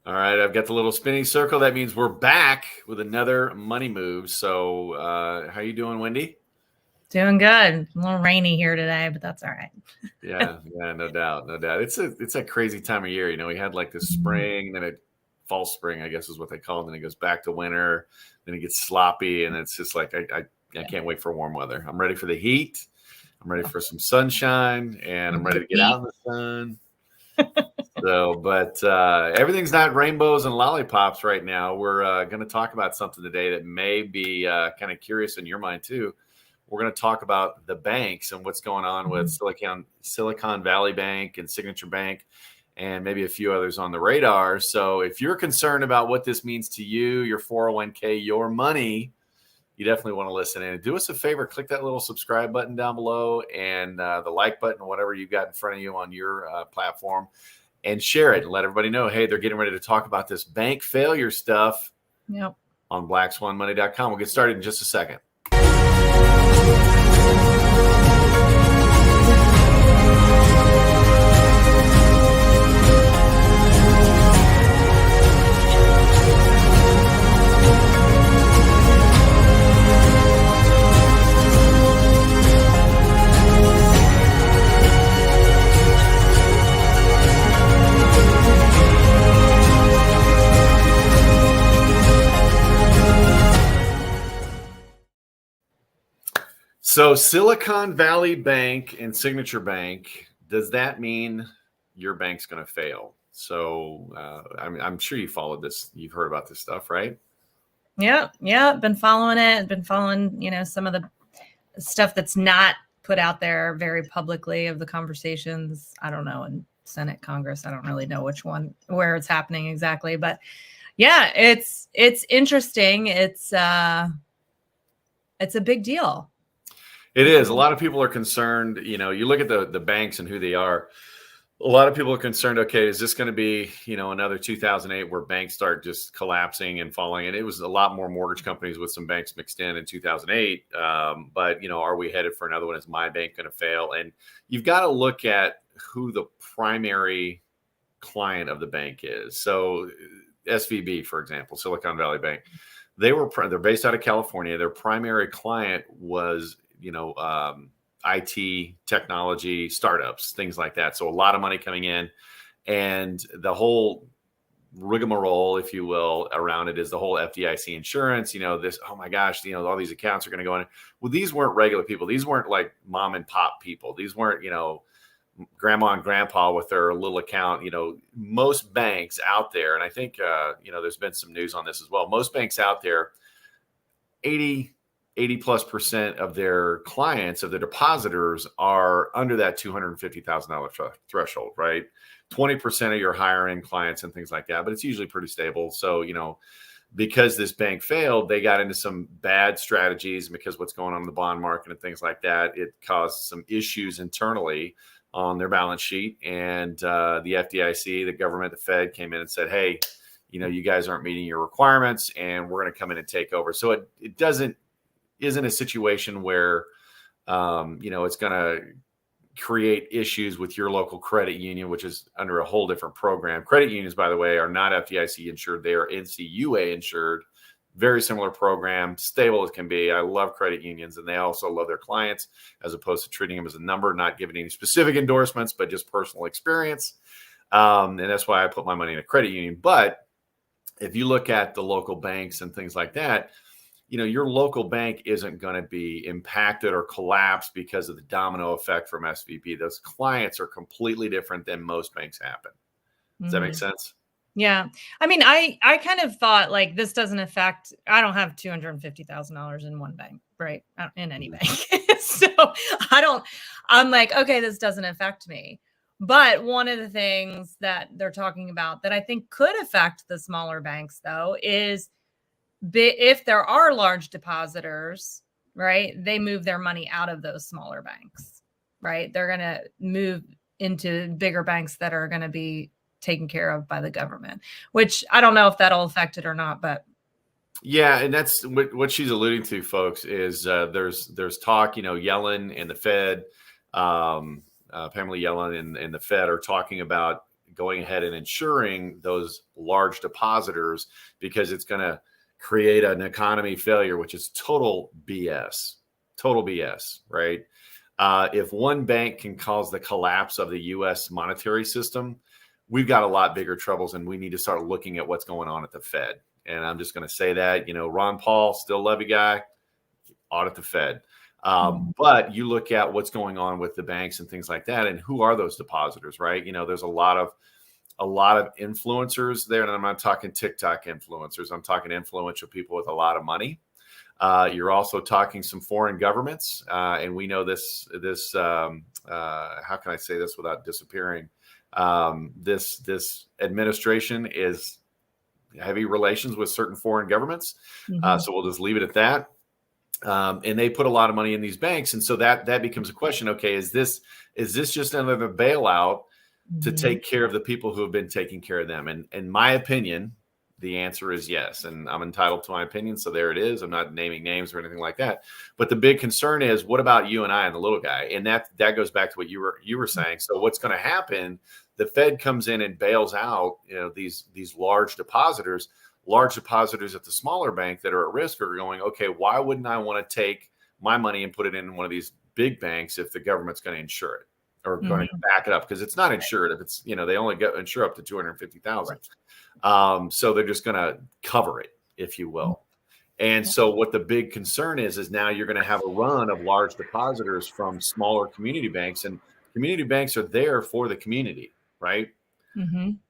All right, I've got the little spinning circle. That means we're back with another money move. So, how you doing, Wendy? Doing good. A little rainy here today, but that's all right. Yeah, no doubt, no doubt. It's a crazy time of year. We had like this spring, then it false spring, I guess is what they call it. Then it goes back to winter, then it gets sloppy, and it's just like I Yeah. can't wait for warm weather. I'm ready for the heat. I'm ready for some sunshine, and I'm ready to get Heat. out in the sun. So, but everything's not rainbows and lollipops right now. We're going to talk about something today that may be kind of curious in your mind too. We're going to talk about the banks and what's going on with Silicon Valley Bank and Signature Bank, and maybe a few others on the radar. So, if you're concerned about what this means to you, your 401k, your money, you definitely want to listen in. Do us a favor, click that little subscribe button down below and the like button, whatever you've got in front of you on your platform, and share it and let everybody know, hey, they're getting ready to talk about this bank failure stuff Yep. on blackswanmoney.com. We'll get started in just a second. So Silicon Valley Bank and Signature Bank, does that mean your bank's going to fail? So I'm sure you followed this. You've heard about this stuff, right? Yeah. Been following it. Been following, some of the stuff that's not put out there very publicly of the conversations. I don't know, in Senate, Congress. I don't really know which one, where it's happening exactly. But yeah, it's interesting. It's a big deal. It is. A lot of people are concerned. You look at the banks and who they are. A lot of people are concerned, okay, is this going to be, another 2008 where banks start just collapsing and falling? And it was a lot more mortgage companies with some banks mixed in 2008. But, are we headed for another one? Is my bank going to fail? And you've got to look at who the primary client of the bank is. So SVB, for example, Silicon Valley Bank, they're based out of California. Their primary client was, IT, technology, startups, things like that. So a lot of money coming in, and the whole rigmarole, if you will, around it is the whole FDIC insurance. This, oh my gosh, all these accounts are going to go in. Well, these weren't regular people. These weren't like mom and pop people. These weren't, grandma and grandpa with their little account. Most banks out there, and I think, there's been some news on this as well. Most banks out there, 80+% of their clients, of their depositors, are under that $250,000 threshold, right? 20% of your higher end clients and things like that, but it's usually pretty stable. So, because this bank failed, they got into some bad strategies, because what's going on in the bond market and things like that, it caused some issues internally on their balance sheet. And the FDIC, the government, the Fed came in and said, hey, you guys aren't meeting your requirements, and we're going to come in and take over. So it isn't a situation where, it's going to create issues with your local credit union, which is under a whole different program. Credit unions, by the way, are not FDIC insured. They are NCUA insured. Very similar program, stable as can be. I love credit unions, and they also love their clients, as opposed to treating them as a number, not giving any specific endorsements, but just personal experience. And that's why I put my money in a credit union. But if you look at the local banks and things like that, your local bank isn't going to be impacted or collapse because of the domino effect from SVB. Those clients are completely different than most banks happen. Does that make sense? Yeah. I mean, I kind of thought like this doesn't affect, I don't have $250,000 in one bank, right? In any bank. So I'm like, okay, this doesn't affect me. But one of the things that they're talking about that I think could affect the smaller banks, though, is if there are large depositors, right, they move their money out of those smaller banks, right? They're going to move into bigger banks that are going to be taken care of by the government, which I don't know if that'll affect it or not, but. Yeah. And that's what she's alluding to, folks, is there's talk, Yellen and the Fed, Pamela Yellen and the Fed are talking about going ahead and insuring those large depositors because it's going to create an economy failure, which is total BS, right? If one bank can cause the collapse of the U.S. monetary system, we've got a lot bigger troubles, and we need to start looking at what's going on at the Fed. And I'm just going to say that, Ron Paul, still love you, guy, audit the Fed. But you look at what's going on with the banks and things like that, and who are those depositors, right? There's a lot of influencers there, and I'm not talking TikTok influencers. I'm talking influential people with a lot of money. You're also talking some foreign governments, and we know this. How can I say this without disappearing? This administration is heavy relations with certain foreign governments, so we'll just leave it at that. And they put a lot of money in these banks, and so that becomes a question. Okay, is this just another bailout to take care of the people who have been taking care of them? And in my opinion, the answer is yes. And I'm entitled to my opinion, so there it is. I'm not naming names or anything like that. But the big concern is, what about you and I and the little guy? And that goes back to what you were saying. So what's going to happen? The Fed comes in and bails out, these large depositors. Large depositors at the smaller bank that are at risk are going, okay, why wouldn't I want to take my money and put it in one of these big banks if the government's going to insure it or going to back it up? Because it's not insured. If it's, they only insure up to 250,000. So they're just going to cover it, if you will. And so what the big concern is now you're going to have a run of large depositors from smaller community banks, and community banks are there for the community, right?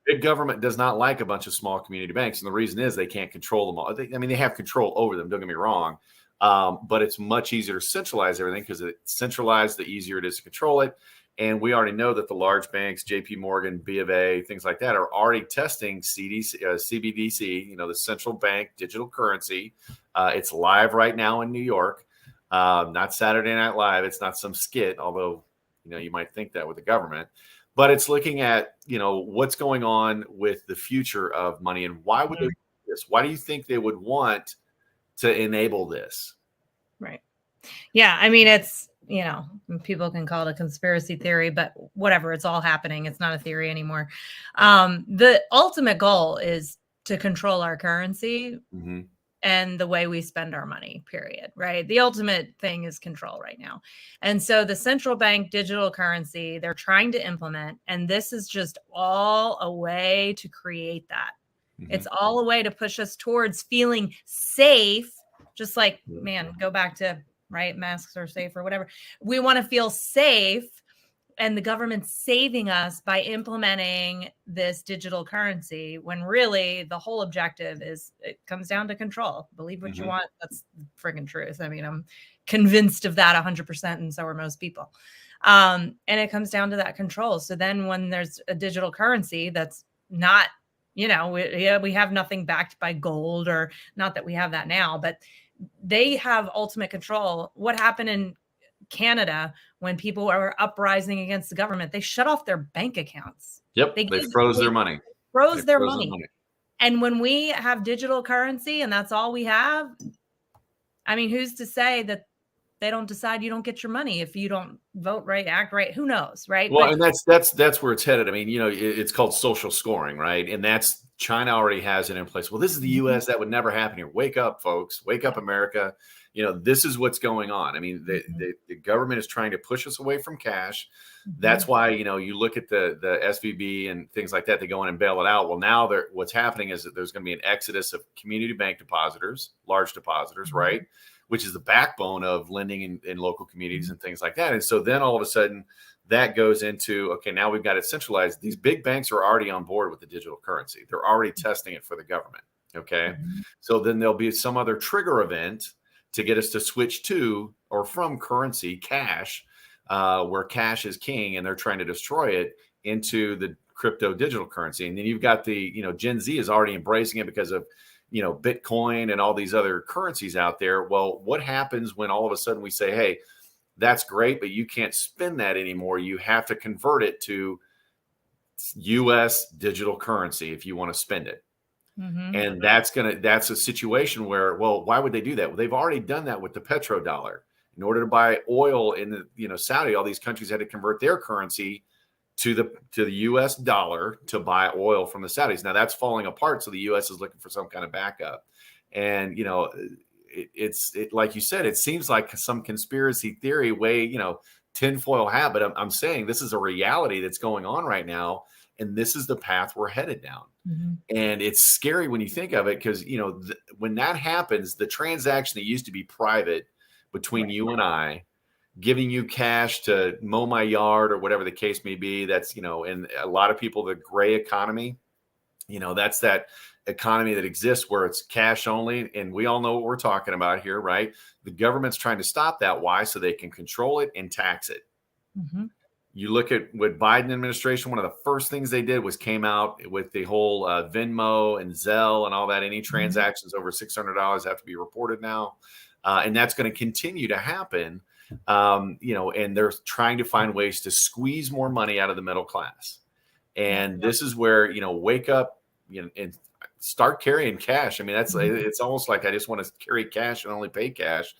Big government does not like a bunch of small community banks. And the reason is they can't control them all. They have control over them. Don't get me wrong. But it's much easier to centralize everything, because it's centralized, the easier it is to control it. And we already know that the large banks, JP Morgan, B of A, things like that, are already testing CBDC, the central bank digital currency. It's live right now in New York, not Saturday Night Live. It's not some skit, although, you might think that with the government. But it's looking at, what's going on with the future of money, and why would they do this? Why do you think they would want to enable this? Right. Yeah. I mean, it's, people can call it a conspiracy theory, but whatever, it's all happening. It's not a theory anymore. The ultimate goal is to control our currency and the way we spend our money, period, right? The ultimate thing is control right now. And so the central bank digital currency, they're trying to implement, and this is just all a way to create that. It's all a way to push us towards feeling safe, just like, man, go back to, right, masks are safe or whatever. We want to feel safe, and the government's saving us by implementing this digital currency, when really the whole objective is, it comes down to control. Believe what you want. That's the friggin' truth. I mean, I'm convinced of that 100%, and so are most people. And it comes down to that control. So then when there's a digital currency that's not, we have nothing backed by gold, or not that we have that now, but they have ultimate control. What happened in Canada when people are uprising against the government? They shut off their bank accounts. Yep. They froze their money. Froze their money. And when we have digital currency and that's all we have, I mean, who's to say that they don't decide you don't get your money if you don't vote right, act right? Who knows, right? Well, and that's where it's headed. I mean, it's called social scoring, right? And that's, China already has it in place. Well, this is the U.S. That would never happen here. Wake up, folks. Wake up, America. This is what's going on. I mean, the government is trying to push us away from cash. That's why, you look at the SVB and things like that, they go in and bail it out. Well, now what's happening is that there's going to be an exodus of community bank depositors, large depositors, right? Which is the backbone of lending in local communities and things like that. And so then all of a sudden that goes into, okay, now we've got it centralized. These big banks are already on board with the digital currency. They're already testing it for the government. Okay. So then there'll be some other trigger event to get us to switch to or from currency, cash, where cash is king, and they're trying to destroy it, into the crypto digital currency. And then you've got the, Gen Z is already embracing it because of, Bitcoin and all these other currencies out there. Well, what happens when all of a sudden we say, hey, that's great, but you can't spend that anymore. You have to convert it to US digital currency if you want to spend it. And that's a situation where, well, why would they do that? Well, they've already done that with the petrodollar. In order to buy oil in Saudi, all these countries had to convert their currency to the US dollar to buy oil from the Saudis. Now that's falling apart, so the US is looking for some kind of backup. And it's like you said, it seems like some conspiracy theory way, tinfoil hat, but I'm saying this is a reality that's going on right now, and this is the path we're headed down. Mm-hmm. And it's scary when you think of it, because when that happens, the transaction that used to be private between you and I, giving you cash to mow my yard or whatever the case may be, that's and a lot of people, the gray economy, that's that economy that exists where it's cash only, and we all know what we're talking about here, right? The government's trying to stop that. Why? So they can control it and tax it. Mm-hmm. You look at what Biden administration, one of the first things they did was came out with the whole Venmo and Zelle and all that. Any transactions over $600 have to be reported now. And that's going to continue to happen. And they're trying to find ways to squeeze more money out of the middle class. And this is where, wake up, and start carrying cash. I mean, it's almost like I just want to carry cash and only pay cash.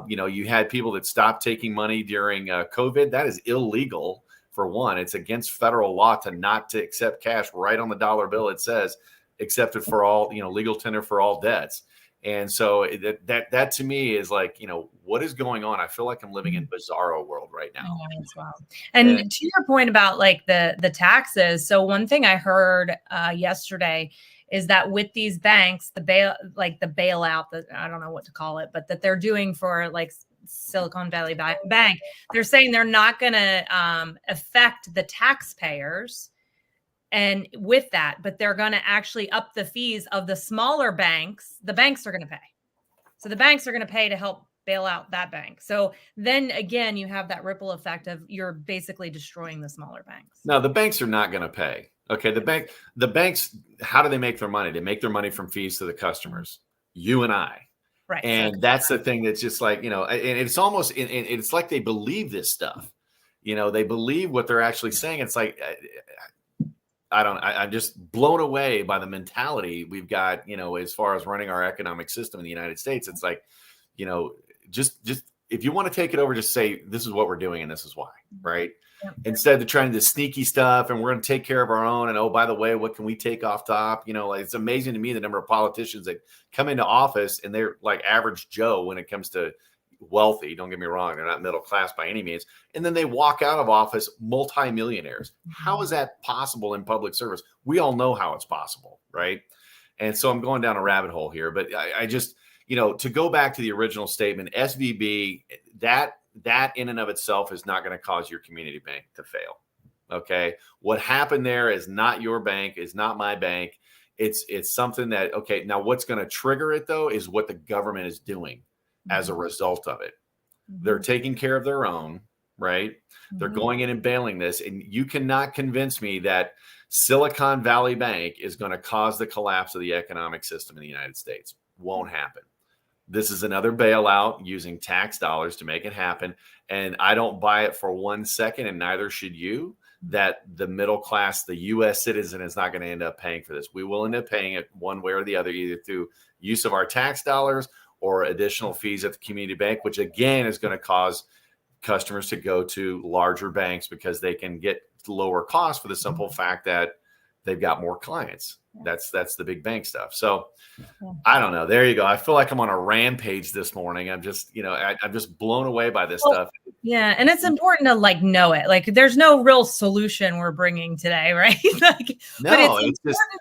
You had people that stopped taking money during COVID. That is illegal. For one, it's against federal law to accept cash. Right on the dollar bill, it says accepted for all, legal tender for all debts. And so that to me is like, what is going on? I feel like I'm living in bizarro world right now. And to your point about like the taxes. So one thing I heard yesterday is that with these banks, the bailout, I don't know what to call it, but that they're doing for like Silicon Valley Bank, they're saying they're not going to affect the taxpayers. And with that, but they're going to actually up the fees of the smaller banks. The banks are going to pay. So the banks are going to pay to help bail out that bank. So then again, you have that ripple effect of you're basically destroying the smaller banks. No, the banks are not going to pay. Okay. The banks, how do they make their money? They make their money from fees to the customers, you and I. Right. And that's the thing that's just like, and it's almost, it's like they believe this stuff. They believe what they're actually saying. It's like, I'm just blown away by the mentality we've got, as far as running our economic system in the United States. It's like, just if you want to take it over, just say, this is what we're doing and this is why, right? Yeah. Instead of trying to sneaky stuff and we're going to take care of our own. And, oh, by the way, what can we take off top? It's amazing to me the number of politicians that come into office and they're like average Joe when it comes to wealthy. Don't get me wrong. They're not middle class by any means. And then they walk out of office multimillionaires. How is that possible in public service? We all know how it's possible, right? And so I'm going down a rabbit hole here, but I just, to go back to the original statement, SVB, that in and of itself is not going to cause your community bank to fail. Okay. What happened there is not your bank, is not my bank. It's something that, okay, now what's going to trigger it though, is what the government is doing as a result of it. They're taking care of their own, right? They're going in and bailing this. And you cannot convince me that Silicon Valley Bank is going to cause the collapse of the economic system in the United States. Won't happen. This is another bailout using tax dollars to make it happen. And I don't buy it for 1 second, and neither should you, that the middle class, the U.S. citizen, is not going to end up paying for this. We will end up paying it one way or the other, either through use of our tax dollars or additional fees at the community bank, which again is going to cause customers to go to larger banks because they can get lower costs for the simple fact that they've got more clients. That's the big bank stuff. So I don't know. There you go. I feel like I'm on a rampage this morning. I'm just, I'm just blown away by this stuff. Yeah. And it's important to know it. Like there's no real solution we're bringing today, right? But it's important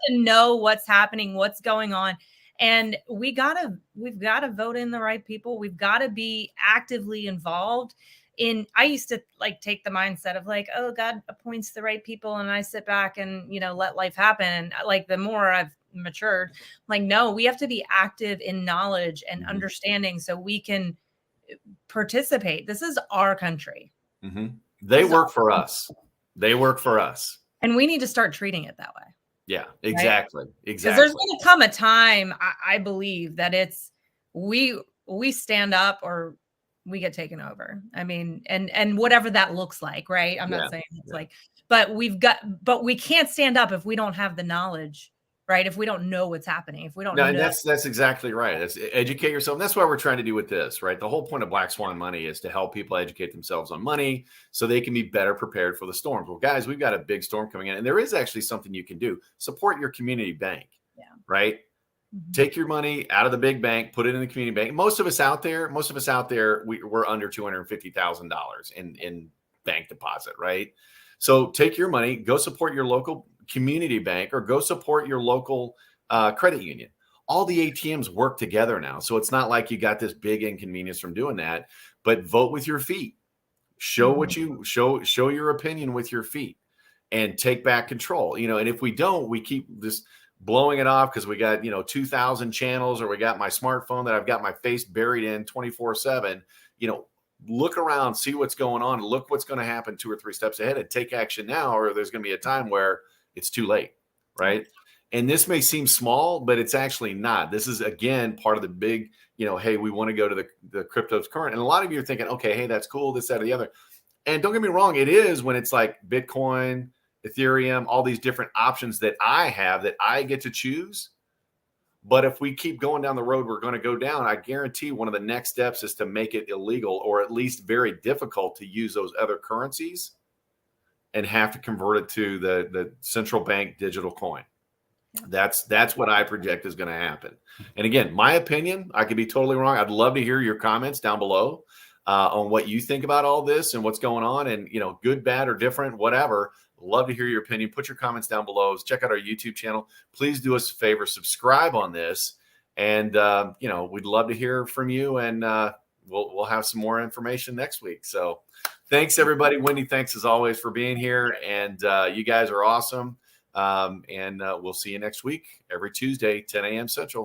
to know what's happening, what's going on. And we've got to vote in the right people. We've got to be actively involved I used to take the mindset of oh, God appoints the right people and I sit back and, let life happen. And the more I've matured, no, we have to be active in knowledge and understanding so we can participate. This is our country. They work for us. They work for us. And we need to start treating it that way. Yeah, exactly. Right? Exactly. There's going to come a time, I believe, that it's we stand up or we get taken over. I mean, and whatever that looks like, right? I'm not saying it's but we can't stand up if we don't have the knowledge right? If we don't know what's happening, if we don't No, and know. that's exactly right. That's educate yourself. And that's what we're trying to do with this, right? The whole point of Black Swan Money is to help people educate themselves on money so they can be better prepared for the storms. Well, guys, we've got a big storm coming in, and there is actually something you can do. Support your community bank, right? Take your money out of the big bank, put it in the community bank. Most of us out there, we're under $250,000 in bank deposit, right? So take your money, go support your local community bank, or go support your local credit union. All the ATMs work together now, so it's not like you got this big inconvenience from doing that. But vote with your feet. Show what you show your opinion with your feet, and take back control. And if we don't, we keep this blowing it off because we got 2,000 channels, or we got my smartphone that I've got my face buried in 24/7. Look around, see what's going on, look what's going to happen 2 or 3 steps ahead, and take action now, or there's going to be a time where it's too late, right? And this may seem small, but it's actually not. This is, again, part of the big, hey, we want to go to the cryptos current. And a lot of you are thinking, okay, hey, that's cool, this, that, or the other. And don't get me wrong, it is when it's like Bitcoin, Ethereum, all these different options that I have that I get to choose. But if we keep going down the road we're going to go down, I guarantee one of the next steps is to make it illegal, or at least very difficult, to use those other currencies and have to convert it to the central bank digital coin. That's what I project is going to happen. And again, my opinion, I could be totally wrong. I'd love to hear your comments down below on what you think about all this and what's going on, and good, bad, or different, whatever. Love to hear your opinion. Put your comments down below. Check out our YouTube channel. Please do us a favor, subscribe on this, and we'd love to hear from you. And we'll have some more information next week. So thanks, everybody. Wendy, thanks as always for being here, and you guys are awesome. And we'll see you next week, every Tuesday, 10 a.m. Central.